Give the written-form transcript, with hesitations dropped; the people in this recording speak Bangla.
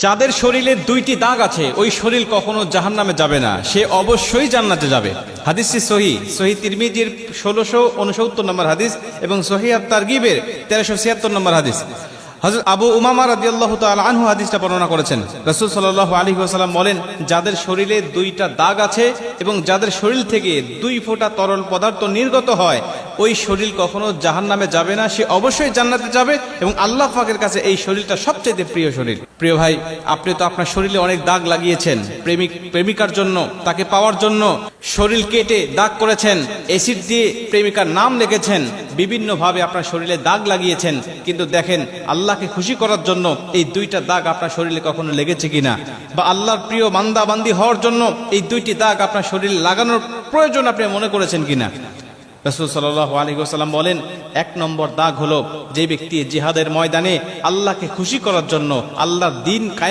যাদের শরীরে দুইটি দাগ আছে ওই শরীর কখনো জাহান্নামে যাবে না, সে অবশ্যই জান্নাতে যাবে। হাদিসটি সহিহ তিরমিজির 1669 নম্বর হাদিস এবং সহিহ আত-তারগিবের 1376 নম্বর হাদিস। হযরত আবু উমামা রাদিয়াল্লাহু তাআলা আনহু হাদিসটা বর্ণনা করেছেন। রাসূল সাল্লাল্লাহু আলাইহি ওয়াসাল্লাম বলেন, যাদের শরীরে দুইটা দাগ আছে এবং যাদের শরীর থেকে 2 ফোঁটা তরল পদার্থ নির্গত হয় ওই শরীর কখনো জাহান্নামে যাবে না, সে অবশ্যই জান্নাতে যাবে এবং আল্লাহ পাকের কাছে এই শরীরটা সবচেয়ে প্রিয় শরীর। প্রিয় ভাই, আপনি তো আপনার শরীরে অনেক দাগ লাগিয়েছেন, প্রেমিকার জন্য, তাকে পাওয়ার জন্য শরীর কেটে দাগ করেছেন, অ্যাসিড দিয়ে প্রেমিকার নাম লিখেছেন, বিভিন্নভাবে আপনার শরীরে দাগ লাগিয়েছেন, কিন্তু দেখেন আল্লাহকে খুশি করার জন্য এই দুইটা দাগ আপনার শরীরে কখনো লেগেছে কিনা, বা আল্লাহর প্রিয় বান্দা বান্দি হওয়ার জন্য এই দুইটি দাগ আপনার শরীরে লাগানোর প্রয়োজন আপনি মনে করেছেন কিনা। রাসূল সাল্লাল্লাহু আলাইহি ওয়াসাল্লাম বলেন, 1 নম্বর দাগ হলো যে ব্যক্তি জিহাদের ময়দানে আল্লাহকে খুশি করার জন্য, আল্লাহর দ্বীন